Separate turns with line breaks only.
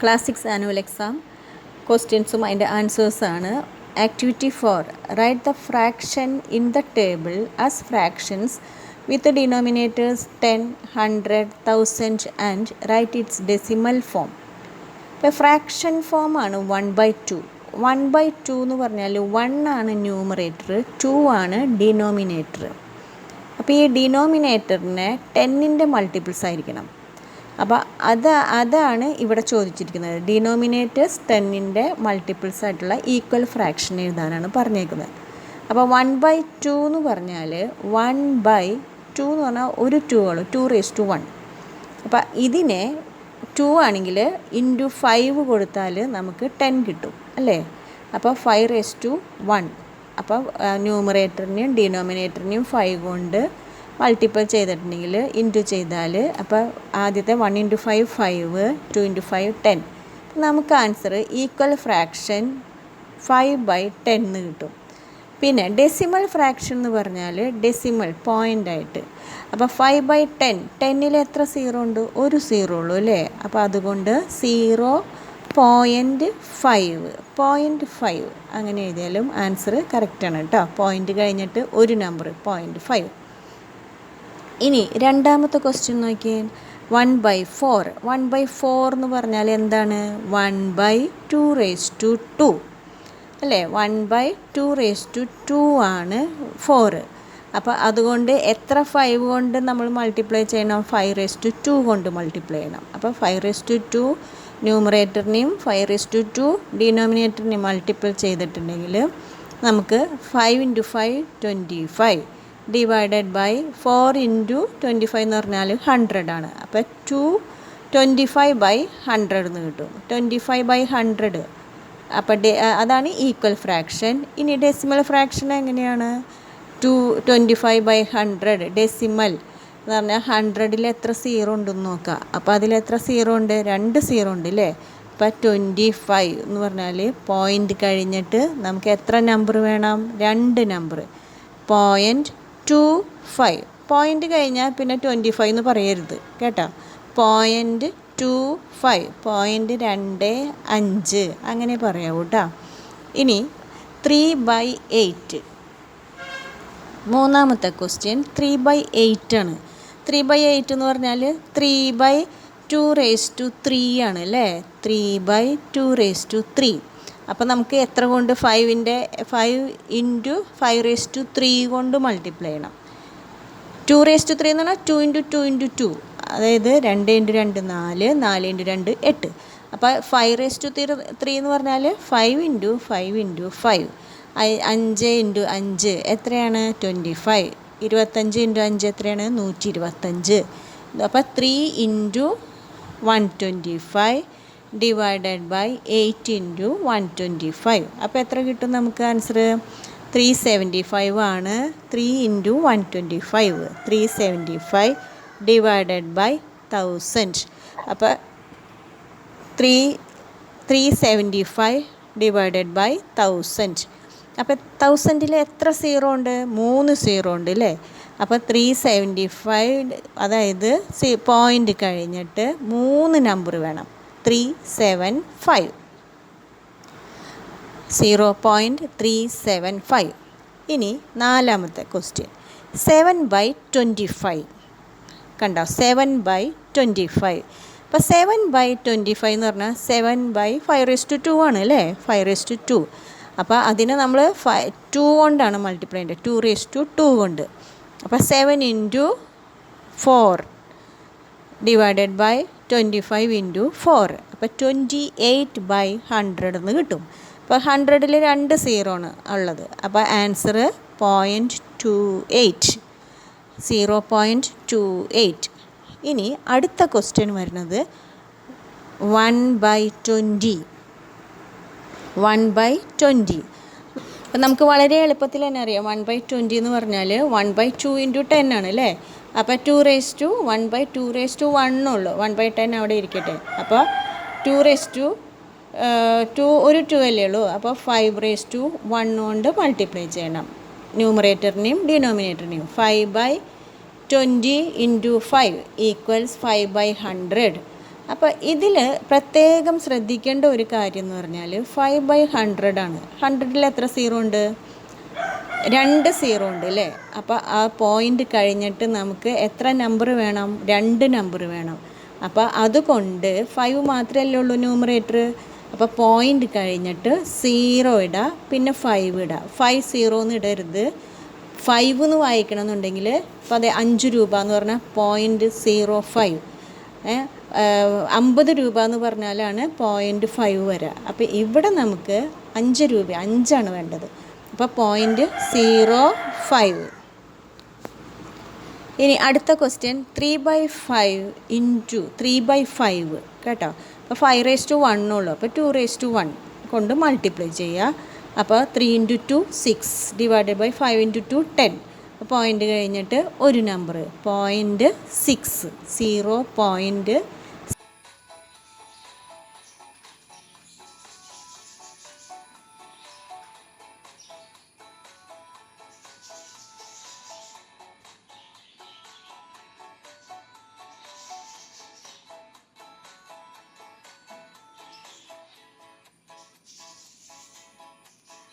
Classics annual exam ക്വസ്റ്റ്യൻസും അതിൻ്റെ ആൻസേഴ്സാണ്. Activity 4, write the fraction in the table as fractions with denominators 10, 100, 1000 and write its decimal form. ഇപ്പോൾ fraction ഫോമാണ് 1/2. 1/2 എന്ന് പറഞ്ഞാൽ 1 ആണ് ന്യൂമറേറ്റർ, 2 ആണ് ഡിനോമിനേറ്റർ. അപ്പോൾ ഈ ഡിനോമിനേറ്ററിനെ 10ൻ്റെ മൾട്ടിപ്പിൾസ് ആയിരിക്കണം. അപ്പോൾ അതാണ് ഇവിടെ ചോദിച്ചിരിക്കുന്നത്. ഡിനോമിനേറ്റേഴ്സ് 10ൻ്റെ മൾട്ടിപ്പിൾസ് ആയിട്ടുള്ള ഈക്വൽ ഫ്രാക്ഷൻ എഴുതാനാണ് പറഞ്ഞേക്കുന്നത്. അപ്പോൾ 1/2 എന്ന് പറഞ്ഞാൽ 1/2 എന്ന് പറഞ്ഞാൽ ഒരു 2^1. അപ്പോൾ ഇതിനെ 2 ആണെങ്കിൽ ഇൻറ്റു 5 കൊടുത്താൽ നമുക്ക് 10 കിട്ടും അല്ലേ. അപ്പോൾ 5^1. അപ്പോൾ ന്യൂമറേറ്ററിനെയും ഡിനോമിനേറ്ററിനെയും 5 കൊണ്ട് മൾട്ടിപ്പിൾ ചെയ്തിട്ടുണ്ടെങ്കിൽ ഇൻറ്റു ചെയ്താൽ അപ്പോൾ ആദ്യത്തെ 1 × 5 5, 2 × 5 10. നമുക്ക് ആൻസർ ഈക്വൽ ഫ്രാക്ഷൻ 5/10 എന്ന് കിട്ടും. പിന്നെ ഡെസിമൽ ഫ്രാക്ഷൻ എന്ന് പറഞ്ഞാൽ ഡെസിമൽ പോയിൻ്റായിട്ട്. അപ്പോൾ 5/10, 10ൽ എത്ര സീറോ ഉണ്ട്? ഒരു സീറോ ഉള്ളൂ അല്ലേ. അപ്പോൾ അതുകൊണ്ട് 0.5 അങ്ങനെ എഴുതിയാലും ആൻസർ കറക്റ്റാണ് കേട്ടോ. പോയിൻ്റ് കഴിഞ്ഞിട്ട് ഒരു നമ്പർ 0.5. ഇനി രണ്ടാമത്തെ ക്വസ്റ്റ്യൻ നോക്കിയേ. 1/4. 1/4 എന്ന് പറഞ്ഞാൽ എന്താണ്? 1/2² അല്ലേ. 1/2² ആണ് 4. അപ്പോൾ അതുകൊണ്ട് എത്ര 5 കൊണ്ട് നമ്മൾ മൾട്ടിപ്ലൈ ചെയ്യണം? 5/2 കൊണ്ട് മൾട്ടിപ്ലൈ ചെയ്യണം. അപ്പോൾ 5/2 ന്യൂമറേറ്ററിനെയും 5/2 ഡിനോമിനേറ്ററിനെയും മൾട്ടിപ്പിൾ ചെയ്തിട്ടുണ്ടെങ്കിൽ നമുക്ക് 5 × 5 25 ഡിവൈഡഡ് ബൈ 4 × 25 എന്ന് പറഞ്ഞാൽ 100 ആണ്. അപ്പോൾ 25/100 എന്ന് കിട്ടും. 25/100. അപ്പോൾ അതാണ് ഈക്വൽ ഫ്രാക്ഷൻ. ഇനി ഡെസിമൽ ഫ്രാക്ഷൻ എങ്ങനെയാണ്? 25/100 ഡെസിമൽ എന്ന് പറഞ്ഞാൽ 100ൽ എത്ര സീറോ ഉണ്ടെന്ന് നോക്കുക. അപ്പോൾ അതിലെത്ര സീറോ ഉണ്ട്? 2 സീറോ ഉണ്ട് അല്ലേ. അപ്പോൾ 25 എന്ന് പറഞ്ഞാൽ പോയിൻ്റ് കഴിഞ്ഞിട്ട് നമുക്ക് എത്ര നമ്പർ വേണം? 2 നമ്പർ. 0.25 പോയിൻ്റ് കഴിഞ്ഞാൽ പിന്നെ 25 എന്ന് പറയരുത് കേട്ടോ. 0.25 0.25 അങ്ങനെ പറയാവൂ കേട്ടോ. ഇനി 3/8. മൂന്നാമത്തെ ക്വസ്റ്റ്യൻ 3/8 ആണ്. 3/8 എന്ന് പറഞ്ഞാൽ 3/2³ ആണ് അല്ലേ. 3/2³ അപ്പോൾ നമുക്ക് എത്ര കൊണ്ട് 5 × 5³ കൊണ്ട് മൾട്ടിപ്ലൈ ചെയ്യണം. 2³ എന്ന് പറഞ്ഞാൽ 2 × 2 × 2, അതായത് 2 × 2 4, 4 × 2 8. അപ്പോൾ 5³ എന്ന് പറഞ്ഞാൽ 5 × 5 × 5, 5 × 5 എത്രയാണ്? 25. 25 × 5 എത്രയാണ്? 125. അപ്പോൾ 3 × 125 ഡിവൈഡഡ് ബൈ 8 × 125. അപ്പോൾ എത്ര കിട്ടും നമുക്ക് ആൻസർ? 375 ആണ്. 3 × 125 375 ഡിവൈഡഡ് ബൈ 1000. അപ്പോൾ 375 ഡിവൈഡഡ് ബൈ 1000. അപ്പോൾ 1000ൽ എത്ര സീറോ ഉണ്ട്? 3 സീറോ ഉണ്ട് അല്ലേ. അപ്പോൾ 375 അതായത് പോയിൻ്റ് കഴിഞ്ഞിട്ട് 3 നമ്പർ വേണം. 375 0.375. ഇനി നാലാമത്തെ ക്വസ്റ്റ്യൻ 7/25. കണ്ടോ? 7/25. അപ്പോൾ 7/25 എന്ന് പറഞ്ഞാൽ 7/5² ആണ് അല്ലേ. 5². അപ്പോൾ അതിനെ നമ്മൾ 2 കൊണ്ടാണ് മൾട്ടിപ്ലൈ ചെയ്യേണ്ടത്. 2² കൊണ്ട്. അപ്പോൾ 7 × 4 ഡിവൈഡഡ് ബൈ 25 × 4. അപ്പോൾ 28/100 എന്ന് കിട്ടും. അപ്പോൾ 100ൽ 2 സീറോ ആണ് ഉള്ളത്. അപ്പോൾ ആൻസർ 0.28 0.28. ഇനി അടുത്ത ക്വസ്റ്റ്യൻ വരുന്നത് 1/20. 1/20. അപ്പം നമുക്ക് വളരെ എളുപ്പത്തിൽ തന്നെ അറിയാം. 1/20 എന്ന് പറഞ്ഞാൽ 1/2 × 10 ആണ് അല്ലേ. അപ്പോൾ 1/2 ഉള്ളൂ. 1/10 അവിടെ ഇരിക്കട്ടെ. അപ്പോൾ 2 ഒരു 2 അല്ലേ ഉള്ളൂ. അപ്പോൾ 5/1 കൊണ്ട് മൾട്ടിപ്ലൈ ചെയ്യണം ന്യൂമറേറ്ററിനെയും ഡിനോമിനേറ്ററിനെയും. 5/20 × 5 = 5/100. അപ്പോൾ ഇതിൽ പ്രത്യേകം ശ്രദ്ധിക്കേണ്ട ഒരു കാര്യം എന്ന് പറഞ്ഞാൽ 5/100 ആണ്. 100ൽ എത്ര സീറോ ഉണ്ട്? 2 സീറോ ഉണ്ട് അല്ലേ? അപ്പോൾ ആ പോയിൻ്റ് കഴിഞ്ഞിട്ട് നമുക്ക് എത്ര നമ്പർ വേണം? 2 നമ്പർ വേണം. അപ്പോൾ അതുകൊണ്ട് 5 മാത്രമല്ലേ ഉള്ളൂ ന്യൂമറേറ്റർ. അപ്പോൾ പോയിൻ്റ് കഴിഞ്ഞിട്ട് 0 ഇടുക, പിന്നെ 5 ഇടുക. 5 0 എന്ന് ഇടരുത്. 5 എന്ന് വായിക്കണമെന്നുണ്ടെങ്കിൽ അപ്പോൾ അതെ 5 രൂപ എന്ന് പറഞ്ഞാൽ 0.05. 50 രൂപ എന്ന് പറഞ്ഞാലാണ് 0.5 വരിക. അപ്പോൾ ഇവിടെ നമുക്ക് 5 രൂപ 5ആണ് വേണ്ടത്. അപ്പോൾ 0.05. ഇനി അടുത്ത ക്വസ്റ്റ്യൻ 3/5 ഇൻറ്റു 3/5 കേട്ടോ. അപ്പോൾ 5/1 ഉള്ളൂ. അപ്പോൾ 2/1 കൊണ്ട് മൾട്ടിപ്ലൈ ചെയ്യുക. അപ്പോൾ 3 × 2 6 ഡിവൈഡഡ് ബൈ 5 × 2 10. പോയിൻ്റ് കഴിഞ്ഞിട്ട് ഒരു നമ്പർ 0.6 0.6